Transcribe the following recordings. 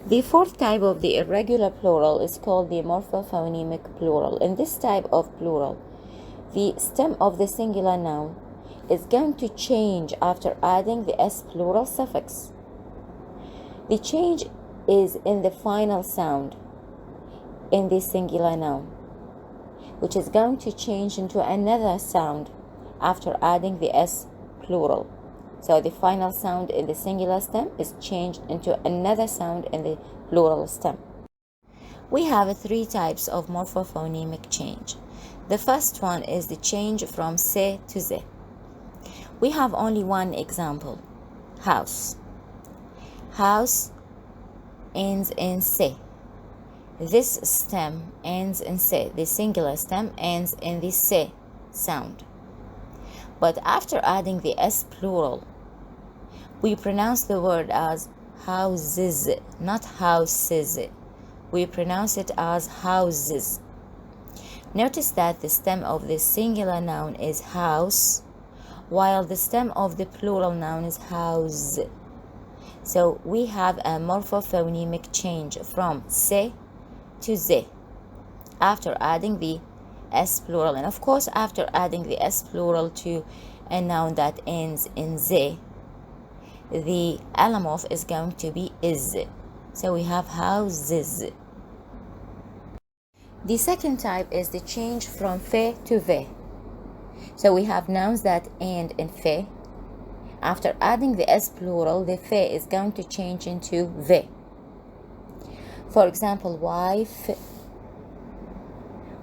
The fourth type of the irregular plural is called the morphophonemic plural. In this type of plural, the stem of the singular noun is going to change after adding the s plural suffix. The change is in the final sound in the singular noun, which is going to change into another sound after adding the s plural. So the final sound in the singular stem is changed into another sound in the plural stem. We have three types of morphophonemic change. The first one is the change from se to ze. We have only one example: house. House ends in se. This stem ends in se. The singular stem ends in the se sound. But after adding the s plural, we pronounce the word as houses, not houses. We pronounce it as houses. Notice that the stem of the singular noun is house, while the stem of the plural noun is house. So we have a morphophonemic change from se to ze after adding the s plural. And of course, after adding the s plural to a noun that ends in ze, the allamorph is going to be is. So we have houses. The second type is the change from fe to ve. So we have nouns that end in fe. After adding the s plural, the fe is going to change into ve. For example, wife,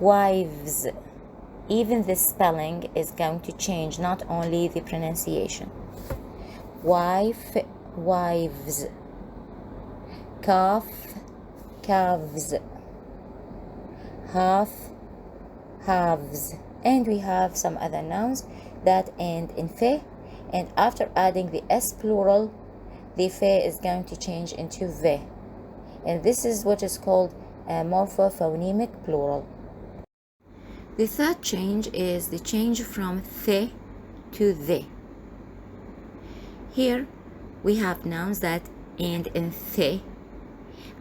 wives. Even the spelling is going to change, not only the pronunciation. Wife, wives. Calf, calves. Half, halves. And we have some other nouns that end in fe, and after adding the s plural, the fe is going to change into ve. And this is what is called a morphophonemic plural. The third change is the change from the to the. Here we have nouns that end in the.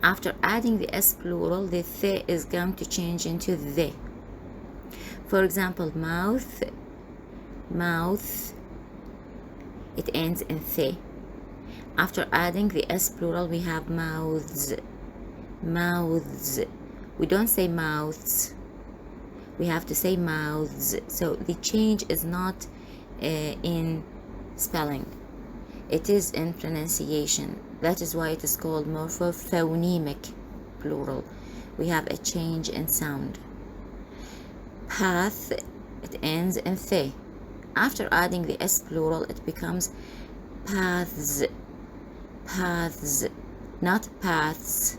After adding the s plural, the the is going to change into the. For example, mouth, mouth, it ends in the. After adding the s plural, we have mouths, mouths. We don't say mouths, we have to say mouths. So the change is not in spelling, it is in pronunciation. That is why it is called morphophonemic plural. We have a change in sound. Path, it ends in the. After adding the s plural, it becomes paths, paths, not paths.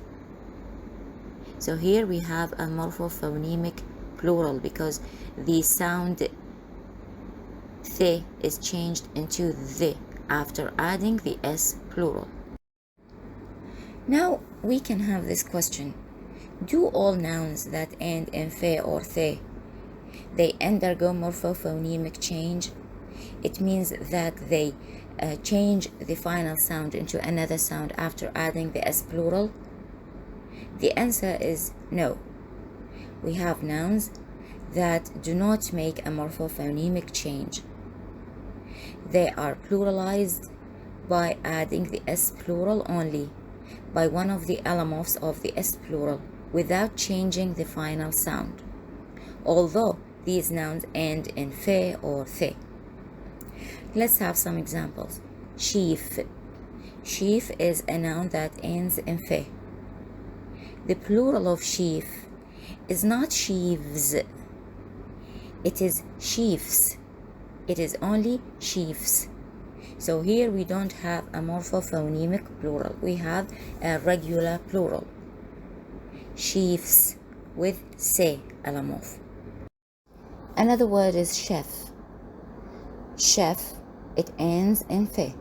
So here we have a morphophonemic plural because the sound the is changed into the after adding the s plural. Now we can have this question: do all nouns that end in the or the, they undergo morphophonemic change? It means that they change the final sound into another sound after adding the s plural? The answer is no. We have nouns that do not make a morphophonemic change. They are pluralized by adding the s plural only, by one of the allamorphs of the s plural, without changing the final sound, although these nouns end in fe or the. Let's have some examples. Sheaf. Sheaf is a noun that ends in fe. The plural of sheaf is not sheaves, it is sheafs. It is only sheafs. So here we don't have a morphophonemic plural, we have a regular plural. Sheafs with se allamorph. Another word is chef. Chef, it ends in fe.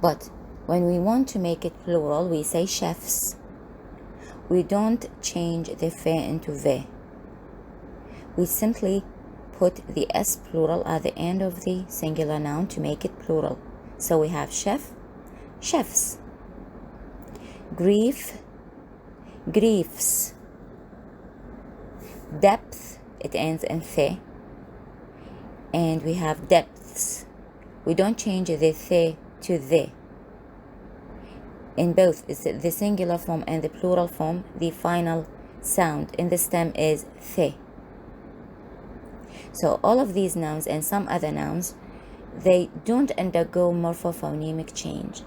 But when we want to make it plural, we say chefs. We don't change the fe into ve. We simply put the s plural at the end of the singular noun to make it plural. So we have chef, chefs. grief, griefs. Depth, it ends in the, and we have depths. We don't change the to the. In both the singular form and the plural form, the final sound in the stem is the. So all of these nouns and some other nouns, they don't undergo morphophonemic change.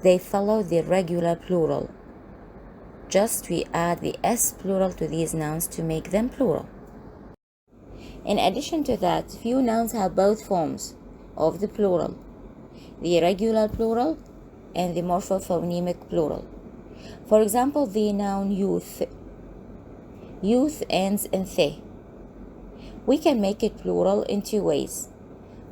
They follow the regular plural. Just we add the S plural to these nouns to make them plural. In addition to that, few nouns have both forms of the plural, the regular plural and the morphophonemic plural. For example, the noun youth. Youth ends in the. We can make it plural in two ways.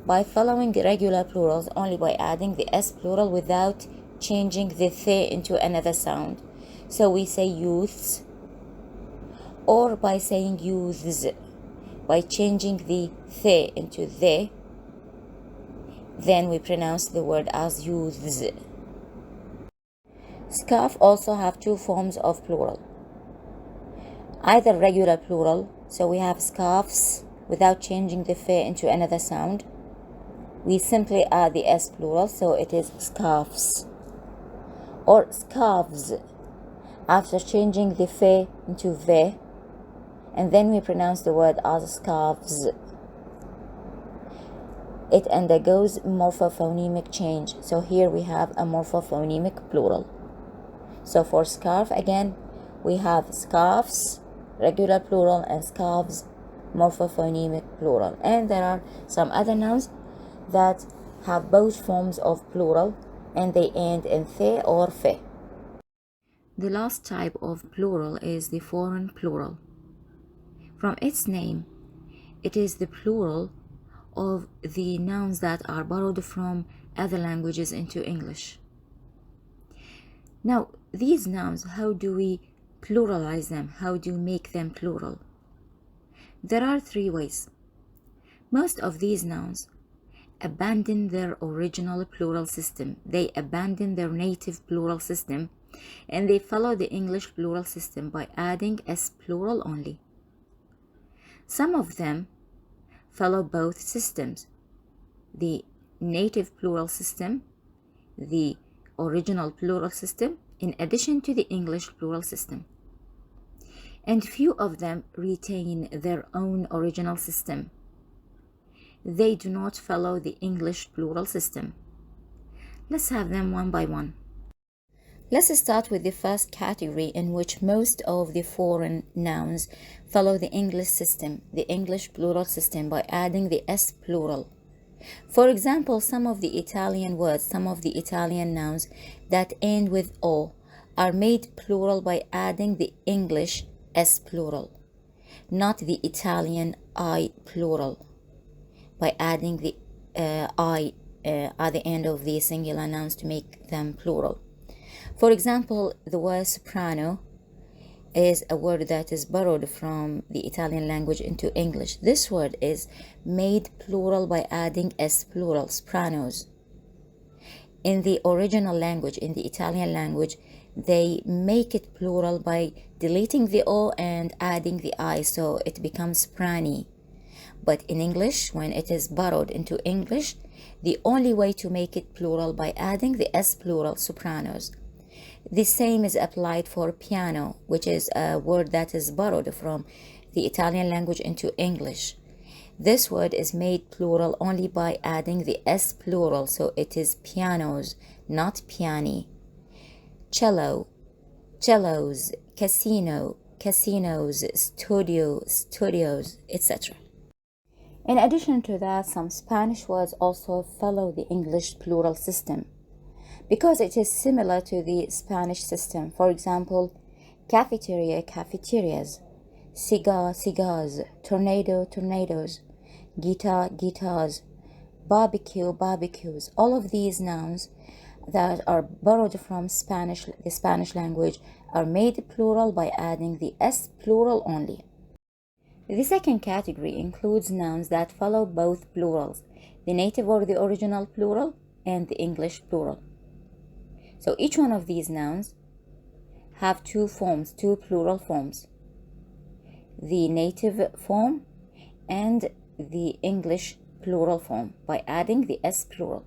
By following the regular plurals only by adding the S plural without changing the into another sound. So we say youths, or by saying youths, by changing the into the, then we pronounce the word as youths. Scarf also have two forms of plural. Either regular plural, so we have scarves without changing the into another sound. We simply add the S plural, so it is scarves. Or scarves, after changing the into the, and then we pronounce the word as scarves. It undergoes morphophonemic change, so here we have a morphophonemic plural. So for scarf, again, we have scarves, regular plural, and scarves, morphophonemic plural. And there are some other nouns that have both forms of plural, and they end in the or fe. The last type of plural is the foreign plural. From its name, it is the plural of the nouns that are borrowed from other languages into English. Now, these nouns, how do we pluralize them? How do we make them plural? There are three ways. Most of these nouns abandon their original plural system. They abandon their native plural system, and they follow the English plural system by adding S plural only. Some of them follow both systems, the native plural system, the original plural system, in addition to the English plural system. And few of them retain their own original system. They do not follow the English plural system. Let's have them one by one. Let's start with the first category, in which most of the foreign nouns follow the English system, the English plural system, by adding the S plural. For example, some of the Italian words, some of the Italian nouns that end with O are made plural by adding the English S plural, not the Italian I plural, by adding the I at the end of the singular nouns to make them plural. For example, the word soprano is a word that is borrowed from the Italian language into English. This word is made plural by adding S plural, sopranos. In the original language, in the Italian language, they make it plural by deleting the O and adding the I, so it becomes soprani. But in English, when it is borrowed into English, the only way to make it plural by adding the S plural, sopranos. The same is applied for piano, which is a word that is borrowed from the Italian language into English. This word is made plural only by adding the S plural, so it is pianos, not piani. Cello, cellos, casino, casinos, studio, studios, etc. In addition to that, some Spanish words also follow the English plural system, because it is similar to the Spanish system. For example, cafeteria, cafeterias, cigar, cigars, tornado, tornadoes, guitar, guitars, barbecue, barbecues. All of these nouns that are borrowed from the Spanish language are made plural by adding the S plural only. The second category includes nouns that follow both plurals, the native or the original plural and the English plural. So each one of these nouns have two forms, two plural forms, the native form and the English plural form, by adding the S plural.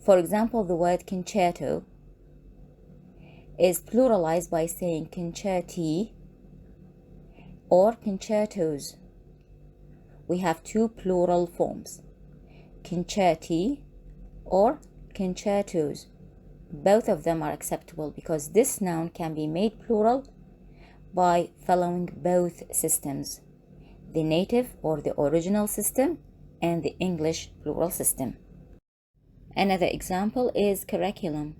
For example, the word concerto is pluralized by saying concerti or concertos. We have two plural forms, concerti or concertos. Both of them are acceptable because this noun can be made plural by following both systems, the native or the original system and the English plural system. Another example is curriculum.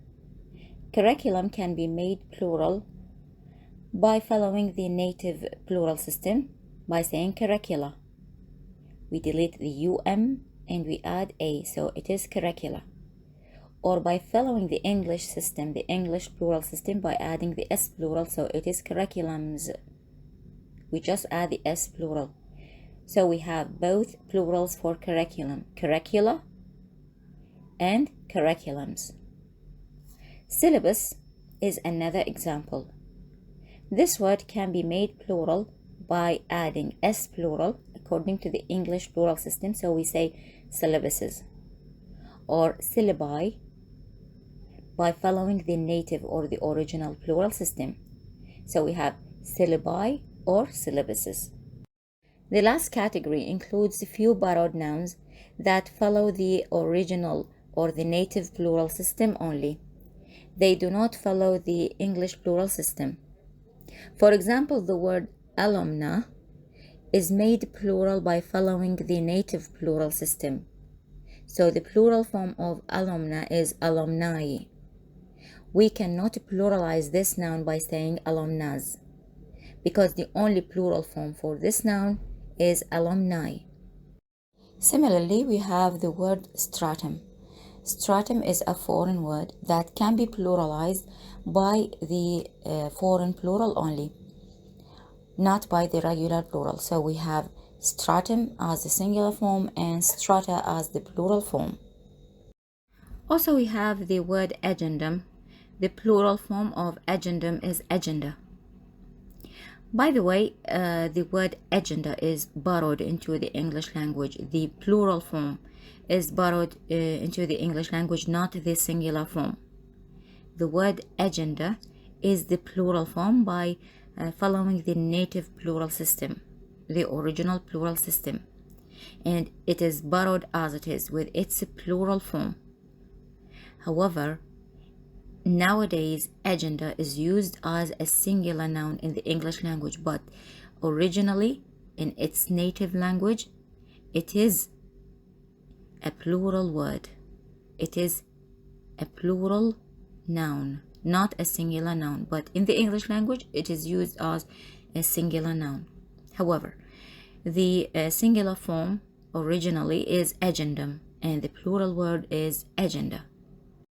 Curriculum can be made plural by following the native plural system by saying curricula. We delete the UM and we add A, so it is curricula. Or by following the English system, the English plural system, by adding the S plural, so it is curriculums. We just add the S plural. So we have both plurals for curriculum, curricula and curriculums. Syllabus is another example. This word can be made plural by adding S plural according to the English plural system, so we say syllabuses, or syllabi by following the native or the original plural system. So we have syllabi or syllabuses. The last category includes a few borrowed nouns that follow the original or the native plural system only. They do not follow the English plural system. For example, the word alumna is made plural by following the native plural system. So the plural form of alumna is alumni. We cannot pluralize this noun by saying alumnas, because the only plural form for this noun is alumni. Similarly, we have the word stratum. Stratum is a foreign word that can be pluralized by the foreign plural only, not by the regular plural. So we have stratum as the singular form and strata as the plural form. Also, we have the word agendum. The plural form of agendum is agenda. By the way, the word agenda is borrowed into the English language. The plural form is borrowed into the English language, not the singular form. The word agenda is the plural form by following the native plural system, the original plural system, and it is borrowed as it is with its plural form. However, nowadays agenda is used as a singular noun in the English language, but originally in its native language it is a plural word. It is a plural noun, not a singular noun, but in the English language it is used as a singular noun. However, the singular form originally is agendum and the plural word is agenda.